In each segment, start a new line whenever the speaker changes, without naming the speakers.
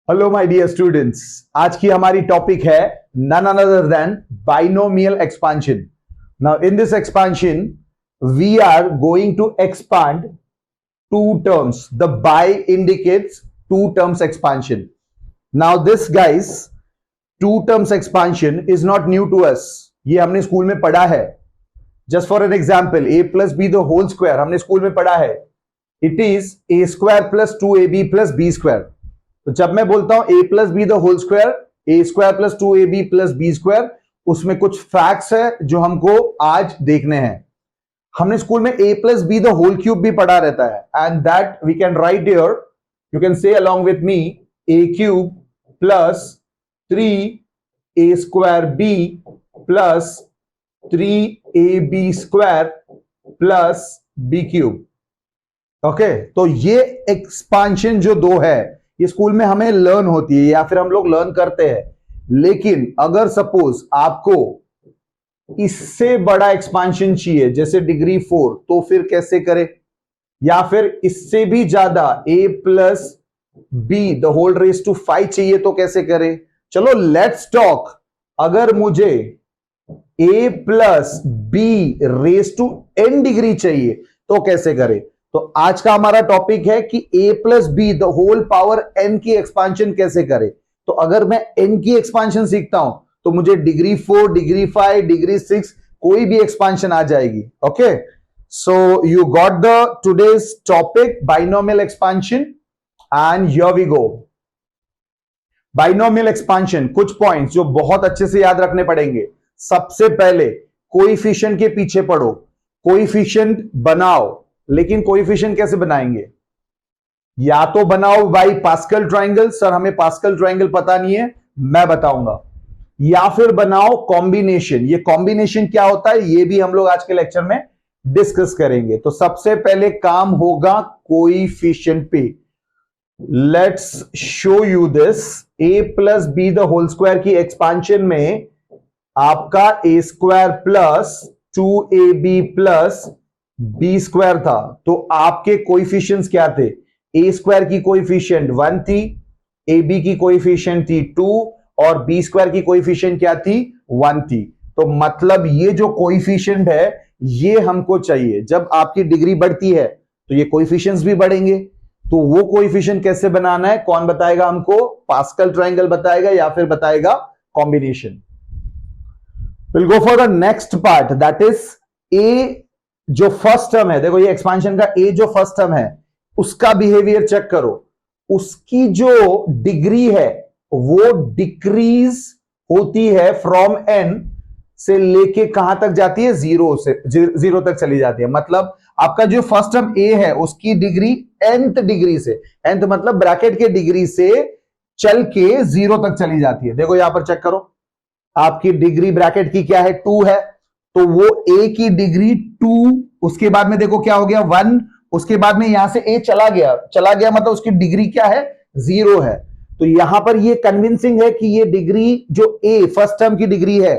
Hello my dear students, आज की हमारी टॉपिक है none other than binomial expansion. Now in this expansion we are going to expand two terms. The by indicates two terms expansion. Now this guys, two terms expansion is not new to us. ये हमने school में पढ़ा है. Just for an example, a plus b the whole square हमने school में पढ़ा है. It is a square plus 2ab plus b square. तो जब मैं बोलता हूं a plus B the whole square, A square plus 2ab plus B square, उसमें कुछ फैक्ट्स है जो हमको आज देखने हैं. हमने स्कूल में a plus B the whole cube भी पढ़ा रहता है and that we can write here. You can say along with me a cube plus 3a square b plus 3ab square plus b cube. Okay, तो ये expansion जो दो है ये स्कूल में हमें लर्न होती है या फिर हम लोग लर्न करते हैं. लेकिन अगर सपोज आपको इससे बड़ा एक्सपांशन चाहिए जैसे डिग्री 4, तो फिर कैसे करें? या फिर इससे भी ज्यादा a plus B the whole raise to 5 चाहिए तो कैसे करें? चलो लेट्स टॉक. अगर मुझे a plus B raise to n degree चाहिए तो कैसे करें? तो आज का हमारा टॉपिक है कि a plus B the whole power n की एक्सपांशन कैसे करें. तो अगर मैं n की एक्सपांशन सीखता हूं तो मुझे डिग्री 4, डिग्री 5, डिग्री 6 कोई भी एक्सपांशन आ जाएगी. Okay, so you got the today's topic binomial expansion and here we go. Binomial expansion, कुछ पॉइंट्स जो बहुत अच्छे से याद रखने पड़ेंगे. सबसे पहले कोएफिशिएंट के पीछे पढ़ो, कोएफिशिएंट बनाओ. लेकिन कोएफिशिएंट कैसे बनाएंगे? या तो बनाओ बाई पास्कल ट्रायंगल. सर हमें पास्कल ट्रायंगल पता नहीं है, मैं बताऊंगा. या फिर बनाओ कॉम्बिनेशन. ये कॉम्बिनेशन क्या होता है ये भी हम लोग आज के लेक्चर में डिस्कस करेंगे. तो सबसे पहले काम होगा कोएफिशिएंट पे. Let's show you this. a plus B the whole square की एक्सपांशन में आपका a square plus 2ab plus B square था. तो आपके कोएफिशिएंट्स क्या थे? ए स्क्वायर की कोएफिशिएंट 1 थी, ए बी की कोएफिशिएंट थी 2 और बी स्क्वायर की कोएफिशिएंट क्या थी? 1 थी. तो मतलब ये जो कोएफिशिएंट है ये हमको चाहिए. जब आपकी डिग्री बढ़ती है तो ये कोएफिशिएंट्स भी बढ़ेंगे. तो वो कोएफिशिएंट कैसे बनाना है कौन बताएगा हमको? पास्कल ट्रायंगल बताएगा या फिर बताएगा combination. Will go for the next part, that is a जो फर्स्ट टर्म है. देखो ये एक्सपांशन का ए जो फर्स्ट टर्म है उसका बिहेवियर चेक करो. उसकी जो डिग्री है वो डिक्रीज होती है फ्रॉम एन से लेके कहां तक जाती है? जीरो तक चली जाती है. मतलब आपका जो फर्स्ट टर्म ए है उसकी डिग्री nth डिग्री से, nth मतलब ब्रैकेट के डिग्री से चल के 0 तक चली जाती है. देखो यहां पर चेक करो, आपकी डिग्री ब्रैकेट की क्या है? 2 है. तो वो a की डिग्री 2, उसके बाद में देखो क्या हो गया? 1. उसके बाद में यहां से a चला गया मतलब उसकी डिग्री क्या है? 0 है. तो यहां पर ये कन्विंसिंग है कि ये डिग्री जो a फर्स्ट टर्म की डिग्री है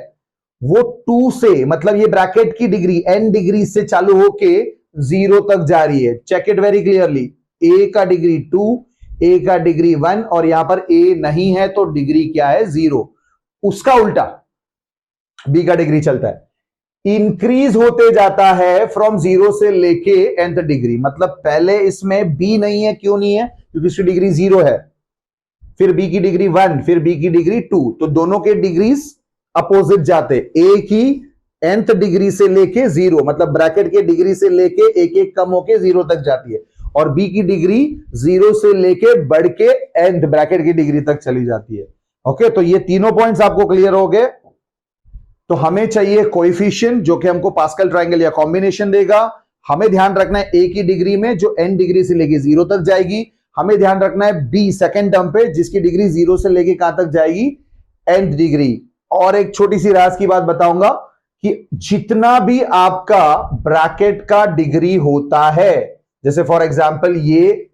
वो 2 से, मतलब ये ब्रैकेट की डिग्री n डिग्री से चालू होके 0 तक जा रही है. Check it very clearly. a का डिग्री 2, a का डिग्री 1 और यहां पर a नहीं है तो डिग्री क्या है? 0. उसका उल्टा b का डिग्री चलता है, इंक्रीज होते जाता है फ्रॉम 0 से लेके nth डिग्री. मतलब पहले इसमें b नहीं है. क्यों नहीं है? क्योंकि इसकी डिग्री 0 है. फिर b की डिग्री 1, फिर b की डिग्री 2. तो दोनों के डिग्रीज अपोजिट जाते. a की nth डिग्री से लेके 0, मतलब ब्रैकेट के डिग्री से लेके एक एक कम होके 0 तक जाती है. और b की डिग्री 0 से लेके बढ़ के nth ब्रैकेट की डिग्री तक चली जाती है. ओके, तो ये तीनों पॉइंट्स आपको क्लियर हो गए. तो हमें चाहिए कोएफिशिएंट जो कि हमको पास्कल ट्रायंगल या कॉम्बिनेशन देगा. हमें ध्यान रखना है a की डिग्री में जो n डिग्री से लेके 0 तक जाएगी. हमें ध्यान रखना है b सेकंड टर्म पे जिसकी डिग्री 0 से लेके कहां तक जाएगी? nth degree. और एक छोटी सी राज की बात बताऊंगा कि जितना भी आपका ब्रैकेट का डिग्री होता है, जैसे फॉर एग्जांपल ये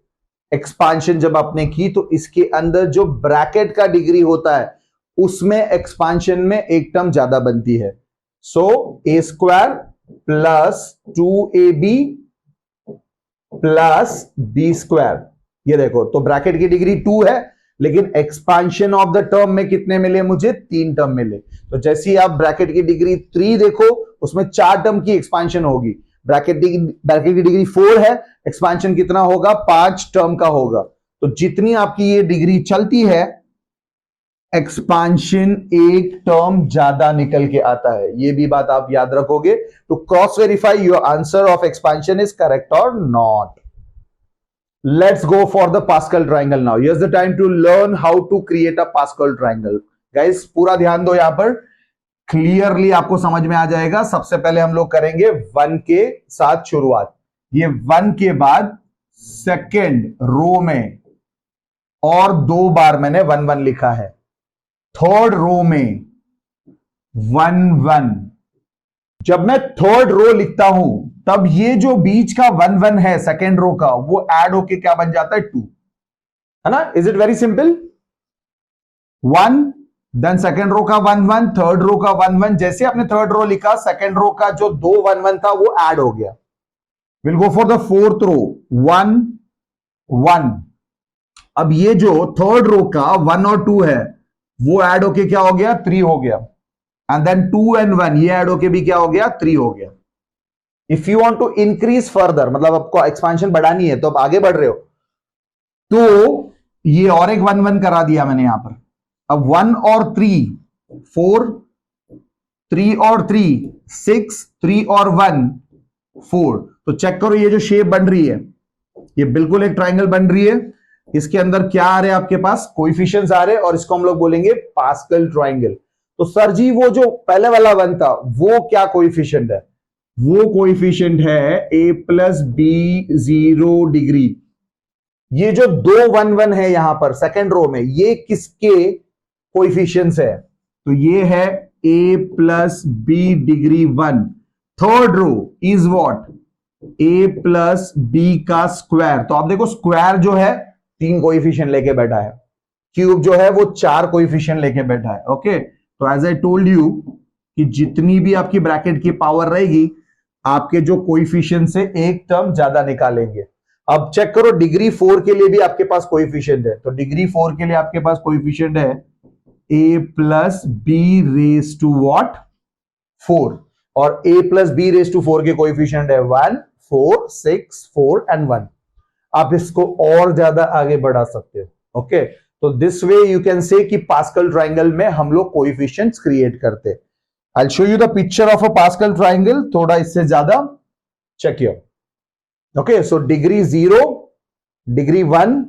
एक्सपांशन जब आपने की तो इसके अंदर जो ब्रैकेट का डिग्री होता है उसमें एक्सपांशन में एक टर्म ज्यादा बनती है. So a square plus 2ab plus B square. ये देखो, तो ब्रैकेट की डिग्री 2 है लेकिन एक्सपांशन ऑफ द टर्म में कितने मिले मुझे? 3 टर्म मिले। तो जैसे ही आप ब्रैकेट की डिग्री 3 देखो, उसमें 4 टर्म की एक्सपांशन होगी। ब्रैकेट की डिग्री 4 है, एक्सपांशन कितना होगा? 5 टर्म का होगा। तो जितनी आपकी ये डिग्री चलती है, एक्सपांशन एक टर्म ज्यादा निकल के आता है। ये भी बात आप याद रखोगे to cross verify your answer of expansion is correct और not. Let's go for the Pascal triangle now. Here's the time to learn how to create a Pascal triangle. Guys, पूरा ध्यान दो यहां पर, क्लियरली आपको समझ में आ जाएगा। सबसे पहले हम लोग करेंगे 1 के साथ शुरुआत। ये 1 के बाद सेकेंड रो में और 2 बार मैंने 1 1 लिखा है। थर्ड रो में 1 1। जब मैं थर्ड रो लिखता हूं तब ये जो बीच का 1 1 है सेकेंड रो का, वो ऐड होके क्या बन जाता है? 2, है ना? Is it very simple? 1 then second row का 1 1, थर्ड रो का 1 1। जैसे आपने थर्ड रो लिखा, सेकेंड रो का जो 2 1 1 था वो ऐड हो गया। Will go for the fourth row, 1 1। अब ये जो थर्ड रो का 1 और 2 है वो ऐड होके क्या हो गया? 3 हो गया। एंड देन 2 and 1 ये ऐड होके भी क्या हो गया? 3 हो गया। If you want to increase further, मतलब आपको एक्सपांशन बढ़ानी है तो आप आगे बढ़ रहे हो, तो ये और एक 1 1 करा दिया मैंने यहां पर। अब 1 और 3 4, 3 और 3 6, 3 और 1 4। तो चेक करो ये जो शेप बन रही है, ये बिल्कुल एक ट्राइंगल बन रही है। इसके अंदर क्या आ रहे हैं आपके पास? कोएफिशिएंट्स आ रहे हैं, और इसको हम लोग बोलेंगे पास्कल ट्राइंगल। तो सर जी वो जो पहले वाला 1 था वो क्या कोएफिशिएंट है? वो कोएफिशिएंट है a+b0 डिग्री। ये जो 2 1 1 है यहां पर सेकेंड रो में, ये किसके कोएफिशिएंट्स है? तो ये है a+b degree 1। Third row is what? a+b का स्क्वायर। तो आप देखो स्क्वायर जो है 3 कोएफिशिएंट लेके बैठा है, क्यूब जो है वो 4 कोएफिशिएंट लेके बैठा है। ओके, तो एज आई टोल्ड यू कि जितनी भी आपकी ब्रैकेट की पावर रहेगी, आपके जो कोएफिशिएंट से एक टर्म ज्यादा निकालेंगे। अब चेक करो डिग्री 4 के लिए भी आपके पास कोएफिशिएंट है। तो डिग्री 4 के लिए आपके पास कोएफिशिएंट है a+b⁴, 4, और a+b⁴ के कोएफिशिएंट है 1 4 6 4 एंड 1। आप इसको और ज्यादा आगे बढ़ा सकते हो। ओके, तो दिस वे यू कैन से कि पास्कल ट्राइंगल में हम लोग कोएफिशिएंट्स क्रिएट करते हैं। I'll show you the picture of a Pascal triangle, थोड़ा इससे ज्यादा। check here. Okay, so degree 0, degree 1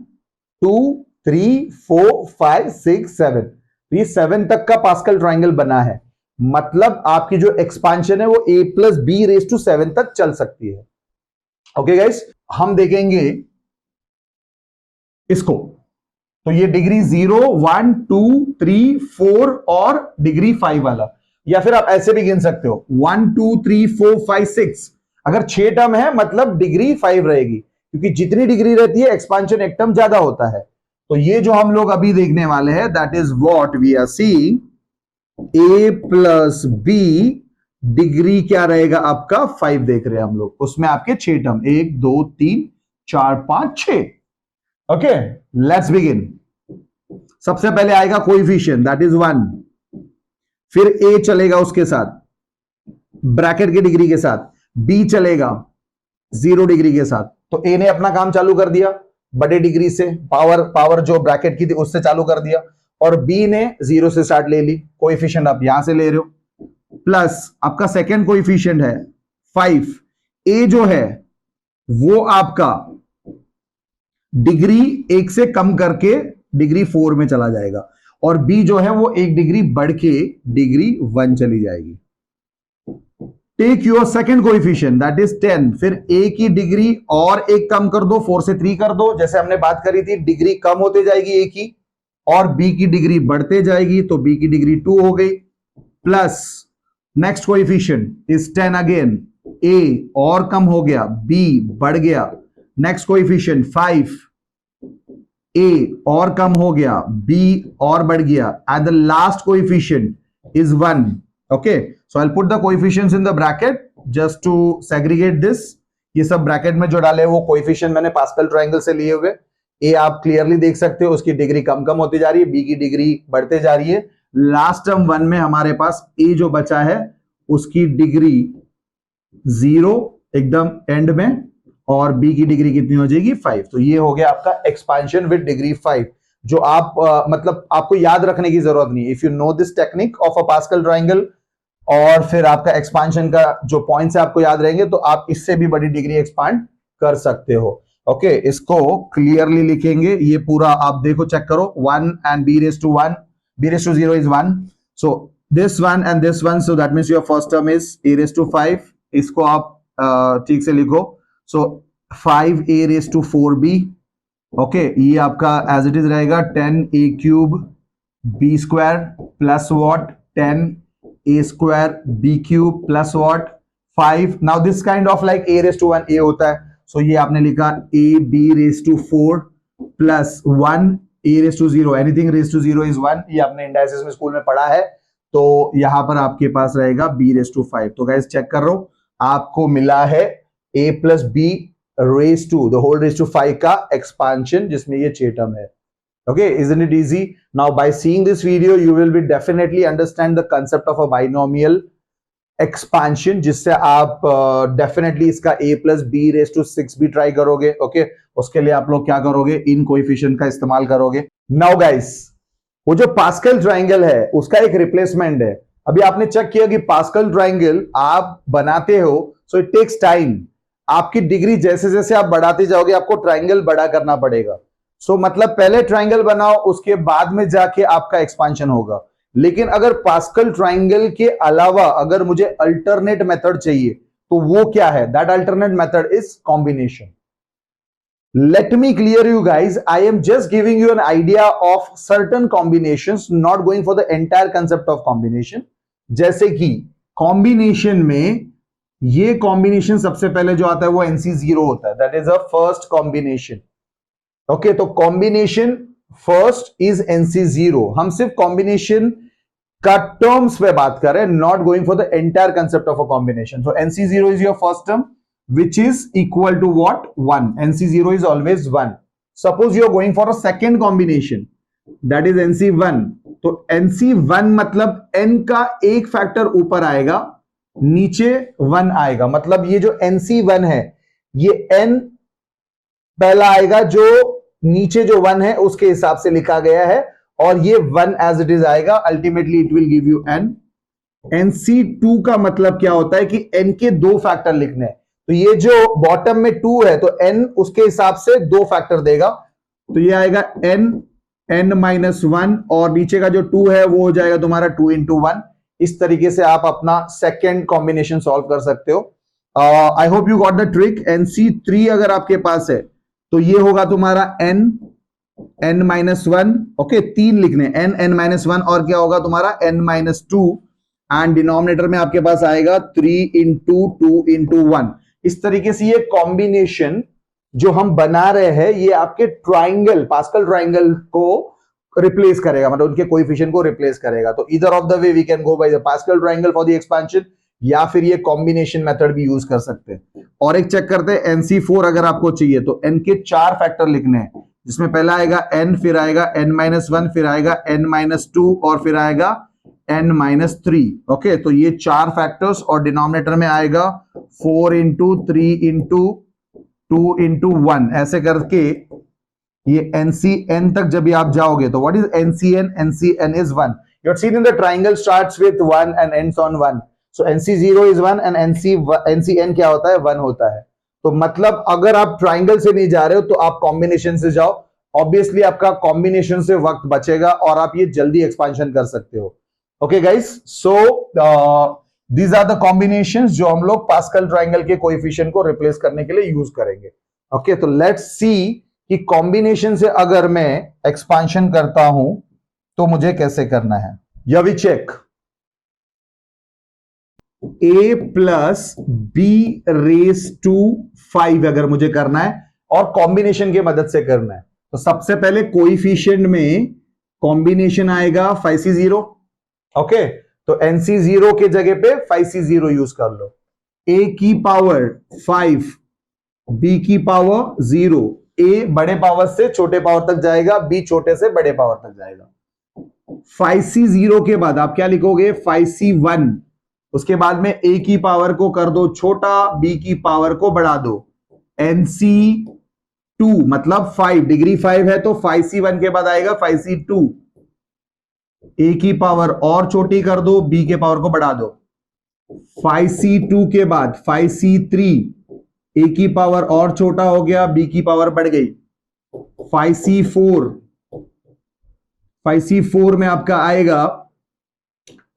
2 3 4 5 6 7, ये 7 तक का पास्कल ट्राइंगल बना है। मतलब आपकी जो एक्सपांशन है वो a+b⁴ तक चल सकती है। ओके गाइस, हम देखेंगे इसको। तो ये डिग्री 0 1 2 3 4 और डिग्री 5 वाला, या फिर आप ऐसे भी गिन सकते हो 1 2 3 4 5 6। अगर 6 टर्म है मतलब डिग्री 5 रहेगी, क्योंकि जितनी डिग्री रहती है एक्सपांशन एक टर्म ज्यादा होता है। तो ये जो हम लोग अभी देखने वाले हैं, that is what we are seeing. a+b degree क्या रहेगा आपका? 5 देख रहे हैं हम लोग, उसमें आपके 6 टर्म 1 2 3 4 5 6। Okay, let's begin. सबसे पहले आएगा कोएफिशिएंट, दैट इज 1। फिर a चलेगा उसके साथ ब्रैकेट की डिग्री के साथ, b चलेगा 0 डिग्री के साथ। तो a ने अपना काम चालू कर दिया बड़े डिग्री से, पावर जो ब्रैकेट की थी उससे चालू कर दिया, और b ने 0 से स्टार्ट ले ली। कोएफिशिएंट आप यहां से ले रहे हो, प्लस आपका सेकेंड कोएफिशिएंट है 5। a जो है वो आपका डिग्री 1 से कम करके डिग्री 4 में चला जाएगा, और b जो है वो 1 डिग्री बढ़ के डिग्री 1 चली जाएगी। Take your second coefficient that is 10। फिर a की डिग्री और 1 कम कर दो, 4 से 3 कर दो, जैसे हमने बात करी थी, डिग्री कम होते जाएगी a की, और b की डिग्री बढ़ते जाएगी, तो b की डिग्री 2 हो गई। Plus next coefficient is 10 again, a और कम हो गया, b बढ़ गया। नेक्स्ट कोएफिशिएंट 5, a और कम हो गया, b और बढ़ गया, and the last coefficient is 1। Okay, so I will put the coefficients in the bracket just to segregate this. ये सब ब्रैकेट में जो डाले वो कोएफिशिएंट मैंने पास्कल ट्रायंगल से लिए हुए। ए आप क्लियरली देख सकते हो उसकी डिग्री कम कम होती जा रही है, बी की डिग्री बढ़ते जा रही है। लास्ट टर्म 1 में हमारे पास ए जो बचा है उसकी डिग्री 0 एकदम एंड में, और बी की डिग्री कितनी हो जाएगी 5। तो ये हो गया आपका एक्सपांशन विद डिग्री 5, जो आप मतलब आपको याद रखने की जरूरत नहीं। If you know this technique of a pascal triangle और फिर आपका एक्सपांशन का जो पॉइंट्स है आपको याद रहेंगे, तो आप इससे भी बड़ी डिग्री एक्सपांड कर सकते हो। ओके, इसको क्लियरली लिखेंगे, ये पूरा आप देखो, चेक करो, 1 and b raised to 1, b raised to 0 is 1, so this one and this one, so that means your first term is a raised to 5, इसको आप ठीक से लिखो, so 5a raised to 4b, okay, ये आपका as it is रहेगा 10a cube b square plus what 10a square b cube plus what 5। Now this kind of like a raised to 1 a होता है, सो ये आपने लिखा a b raised to 4 plus 1 a raised to 0, anything raised to 0 is 1, ये आपने indices में school में पढ़ा है। तो यहां पर आपके पास रहेगा b raised to 5। तो गाइस चेक कर रहा हूं, आपको मिला है a plus b raised to the whole raised to 5 का एक्सपांशन, जिसमें ये 6 टर्म है। Okay, isn't it easy? Now by seeing this video you will be definitely understand the concept of a binomial expansion, जिससे आप definitely इसका a plus b raised to 6 भी try करोगे। Okay, उसके लिए आप लोग क्या करोगे, इन कोएफिशिएंट का इस्तेमाल करोगे। नाउ गाइस, वो जो पास्कल ट्राइंगल है उसका एक रिप्लेसमेंट है। अभी आपने चेक किया कि पास्कल ट्राइंगल आप बनाते हो, सो इट टेक्स टाइम। आपकी डिग्री जैसे जैसे आप बढ़ाते जाओगे आपको ट्राइंगल बड़ा करना पड़ेगा। सो मतलब पहले ट्राइंगल बनाओ, उसके बाद में जाके आपका एक्सपांशन होगा। लेकिन अगर पास्कल ट्राइंगल के अलावा अगर मुझे अल्टरनेट मेथड चाहिए, तो वो क्या है? That alternate method is combination. Let me clear you guys, I am just giving you an idea of certain combinations, not going for the entire concept of combination. जैसे कि कॉम्बिनेशन में ये combination सबसे पहले जो आता है वो NC0 होता है, that is a first combination. Okay, तो कॉम्बिनेशन फर्स्ट इज NC0। हम सिर्फ कॉम्बिनेशन का टर्म्स पे बात कर रहे हैं, not going for the entire concept of a combination. So NC0 is your first term which is equal to what? 1. NC0 is always 1. Suppose you are going for a second combination, that is NC1. तो NC1 मतलब n का एक factor ऊपर आएगा, नीचे 1 आएगा। मतलब ये जो NC1 है, ये n पहला आएगा, जो नीचे जो 1 है उसके हिसाब से लिखा गया है, और ये 1 एज इट इज आएगा। Ultimately it will give you n। NC2 का मतलब क्या होता है कि n के दो फैक्टर लिखने हैं। तो ये जो बॉटम में 2 है, तो n उसके हिसाब से दो फैक्टर देगा, तो ये आएगा n-1, और नीचे का जो 2 है वो हो जाएगा तुम्हारा 2 into 1। इस तरीके से आप अपना सेकेंड कॉम्बिनेशन सॉल्व कर सकते हो। I hope you got the trick. NC3 अगर आपके पास है तो ये होगा तुम्हारा n-1, ओके, 3 लिखने, n-1, और क्या होगा तुम्हारा n-2, एंड डिनोमिनेटर में आपके पास आएगा 3 into 2 into 1। इस तरीके से ये कॉम्बिनेशन जो हम बना रहे हैं, ये आपके ट्राइंगल, पास्कल ट्राइंगल को रिप्लेस करेगा, मतलब उनके कोएफिशिएंट को रिप्लेस करेगा। तो इधर off the way we can go by the Pascal triangle for the expansion, या फिर ये कॉम्बिनेशन मेथड भी यूज कर सकते हैं। और एक चेक करते हैं, NC4 अगर आपको चाहिए तो n के 4 फैक्टर लिखने हैं, जिसमें पहला आएगा n, फिर आएगा n-1, फिर आएगा n-2, और फिर आएगा n-3। ओके, तो ये 4 फैक्टर्स, और डिनोमिनेटर में आएगा 4 into 3 into 2 into 1, ऐसे करके ये NCN तक जब आप जाओगे तो what is NCN? NCN is 1. You have seen in the triangle starts with 1 and ends on 1. So NC0 is 1 and NCN क्या होता है? 1 होता है। तो मतलब अगर आप ट्राइंगल से नहीं जा रहे हो तो आप कॉम्बिनेशन से जाओ। ऑब्वियसली आपका कॉम्बिनेशन से वक्त बचेगा और आप ये जल्दी एक्सपांशन कर सकते हो। Okay guys, so these are the combinations जो हम लोग पास्कल ट्राइंगल के कोएफिशिएंट को रिप्लेस करने के लिए यूज करेंगे। ओके, तो लेट्स सी कि कॉम्बिनेशन से अगर मैं एक्सपांशन करता हूं तो मुझे कैसे करना है। या we check, a plus b raise to 5 अगर मुझे करना है और कॉम्बिनेशन की मदद से करना है, तो सबसे पहले कोएफिशिएंट में कॉम्बिनेशन आएगा 5c0। ओके, तो NC0 के जगह पे 5c0 यूज कर लो। a की पावर 5, b की पावर 0, ए बड़े पावर से छोटे पावर तक जाएगा, बी छोटे से बड़े पावर तक जाएगा। 5c0 के बाद आप क्या लिखोगे, 5c1। उसके बाद में a की पावर को कर दो छोटा, b की पावर को बढ़ा दो, nc2 मतलब 5, डिग्री 5 है तो 5c1 के बाद आएगा 5c2। a की पावर और छोटी कर दो, b के पावर को बढ़ा दो, 5c2 के बाद 5c3, a की पावर और छोटा हो गया, b की पावर बढ़ गई, 5c4। 5c4 में आपका आएगा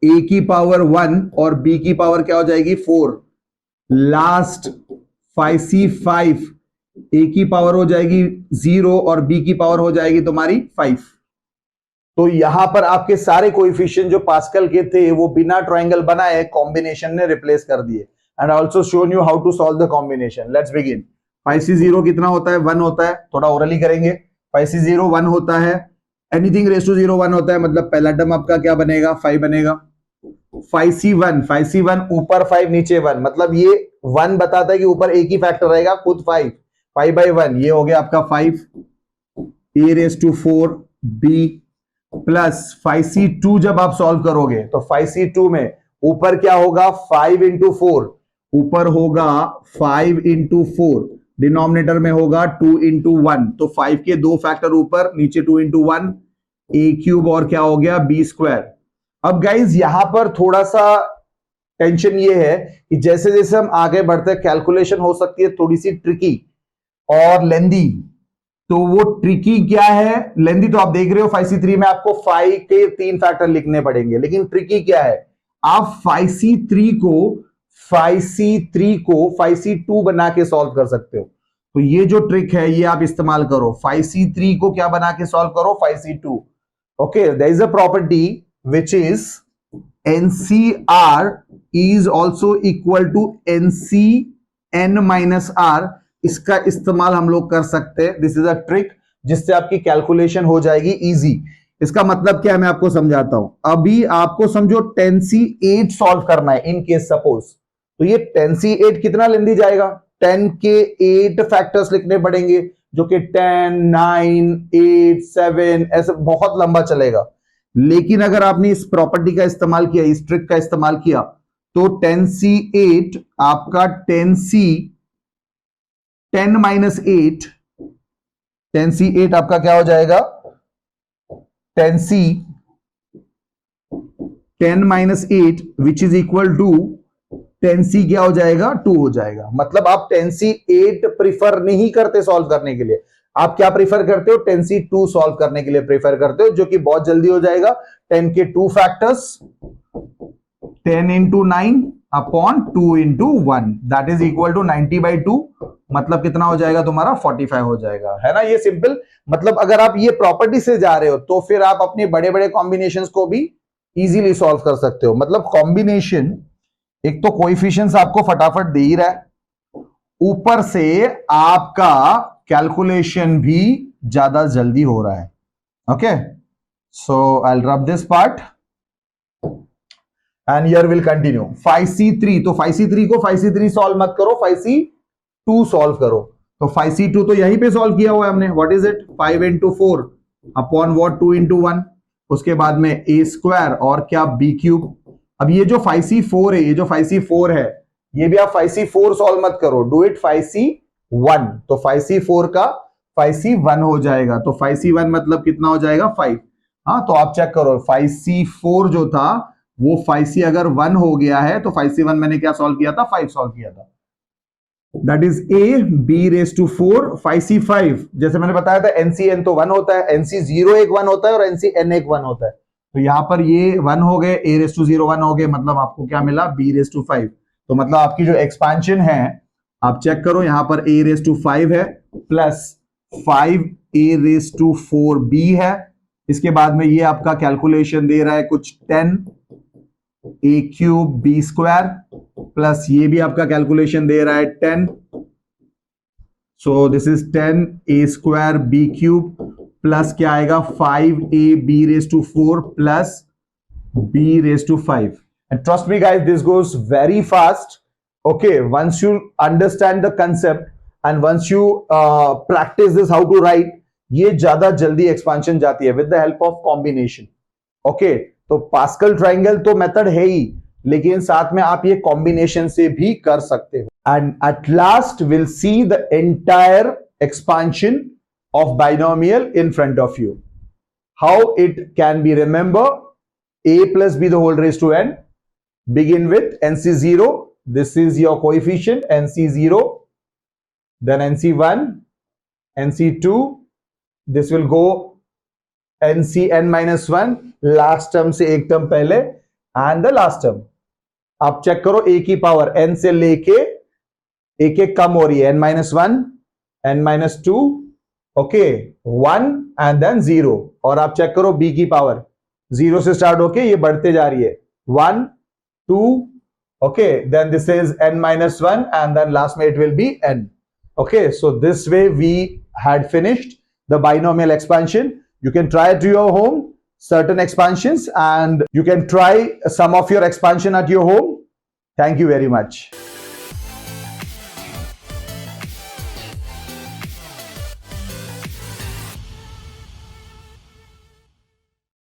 a की पावर 1 और b की पावर क्या हो जाएगी 4। लास्ट 5c5, a की पावर हो जाएगी 0 और b की पावर हो जाएगी तुम्हारी 5। तो यहां पर आपके सारे कोएफिशिएंट जो पास्कल के थे वो बिना ट्रायंगल बनाए कॉम्बिनेशन ने रिप्लेस कर दिए। And also shown you how to solve the combination. Let's begin. 5c0 कितना होता है, 1 होता है, थोड़ा ओरली करेंगे। 5c0 1 होता है, एनीथिंग रेस टू 0 1 होता है, मतलब पहला टर्म आपका क्या बनेगा 5 बनेगा। 5c1 ऊपर 5 नीचे 1, मतलब ये 1 बताता है कि ऊपर एक ही फैक्टर रहेगा, खुद 5 by 1, ये हो गया आपका 5 a raised to 4 b plus 5c2 जब आप सॉल्व करोगे तो 5c2 में ऊपर क्या होगा 5 इंटू 4, ऊपर होगा 5 इंटू 4, डिनोमिनेटर में होगा 2 इंटू 1, तो 5 के दो फैक्टर ऊपर, नीचे 2 इंटू 1 a क्यूब और क्या हो गया b स्क्वायर। अब गाइज यहां पर थोड़ा सा टेंशन ये है कि जैसे जैसे हम आगे बढ़ते हैं कैलकुलेशन हो सकती है थोड़ी सी ट्रिकी और लेंदी। तो वो ट्रिकी क्या है, लेंदी तो आप देख रहे हो 5c3 में आपको 5 के 3 फैक्टर लिखने पड़ेंगे, लेकिन ट्रिकी क्या है, आप 5c3 को 5c2 बना के सॉल्व कर सकते हो। तो ये जो ट्रिक है ये आप इस्तेमाल करो, 5c3 को क्या बना के सॉल्व करो 5c2। Okay, there is a property which is NCR is also equal to NCN minus R। इसका इस्तेमाल हम लोग कर सकते हैं, दिस इज अ ट्रिक जिससे आपकी कैलकुलेशन हो जाएगी इजी। इसका मतलब क्या है मैं आपको समझाता हूं। अभी आपको समझो 10c8 सॉल्व करना है इन केस सपोज, तो ये 10c8 कितना लेंदी जाएगा, 10 के 8 फैक्टर्स लिखने पड़ेंगे जो कि 10 9 8 7 ऐसे बहुत लंबा चलेगा। लेकिन अगर आपने इस प्रॉपर्टी का इस्तेमाल किया, इस ट्रिक का इस्तेमाल किया, तो 10c8 आपका 10 माइनस 8, 10c8 आपका क्या हो जाएगा 10 minus 8 which is equal to 10c क्या हो जाएगा 2 हो जाएगा। मतलब आप 10c8 प्रिफर नहीं करते सॉल्व करने के लिए, आप क्या प्रीफर करते हो 10c2 सॉल्व करने के लिए प्रीफर करते हो, जो कि बहुत जल्दी हो जाएगा। 10 के 2 factors 10 into 9 upon 2 into 1 that is equal to 90/2, मतलब कितना हो जाएगा तुम्हारा 45 हो जाएगा, है ना। ये सिंपल, मतलब अगर आप ये प्रॉपर्टी से जा रहे हो तो फिर आप अपने बड़े बड़े कॉम्बिनेशंस को भी इजीली सॉल्व कर सकते हो। मतलब कॉम्बिनेशन एक तो कोएफिशिएंट्स आपको फटाफट दे ही रहा है, ऊपर से आपका कैलकुलेशन भी ज्यादा जल्दी हो रहा है। Okay, so I will rub this part and here will continue. 5c3, तो 5c3 को 5c3 सॉल्व मत करो, 5c2 सॉल्व करो। तो 5c2 तो यहीं पे सॉल्व किया हुआ है हमने, what is it 5 into 4 upon what 2 into 1, उसके बाद में a स्क्वायर और क्या b क्यूब। अब ये जो 5c4 है, ये जो 5c4 है, ये भी आप 5c4 सॉल्व मत करो, डू इट 5c1। तो 5c4 का 5c1 हो जाएगा, तो 5c1 मतलब कितना हो जाएगा 5। हाँ, तो आप चेक करो 5c4 जो था वो 5c अगर 1 हो गया है तो 5c1 मैंने क्या सॉल्व किया था 5 सॉल्व किया था, that is a b raise to 4। 5c5 जैसे मैंने बताया था ncn तो 1 होता है, nc0 एक 1 होता है और ncn एक 1 होता है। तो यहां पर ये 1 हो गए, a रेज टू 0 1 हो गए, मतलब आपको क्या मिला b रेज टू 5। तो मतलब आपकी जो एक्सपांशन है आप चेक करो, यहां पर a रेज टू 5 है plus 5a raise to 4b है। इसके बाद में ये आपका कैलकुलेशन दे रहा है कुछ 10 a cube b square plus ये भी आपका कैलकुलेशन दे रहा है 10, so this is 10 a square b cube plus क्या आएगा 5a b raise to 4 plus b raise to 5। And trust me guys, this goes very fast. Okay, once you understand the concept and once you practice this how to write, ये ज्यादा जल्दी expansion जाती है with the help of combination. Okay, तो Pascal triangle तो method है ही, लेकिन साथ में आप ये कॉम्बिनेशन से भी कर सकते हो। And at last will see the entire expansion of binomial in front of you. How it can be remember? A plus b the whole raised to n. Begin with nc0. This is your coefficient nc0. Then nc1, nc2. This will go ncn minus 1. Last term से एक term पहले and the last term. आप check करो a की power n से लेके एक एक कम हो रही है, n minus 1, n minus 2. Okay 1 and then 0, और आप चेक करो b की पावर 0 से स्टार्ट होके ये बढ़ते जा रही है 1 2, okay then this is n minus 1 and then last में it will be n। Okay, so this way we had finished the binomial expansion. You can try to your home certain expansions and you can try some of your expansion at your home. Thank you very much.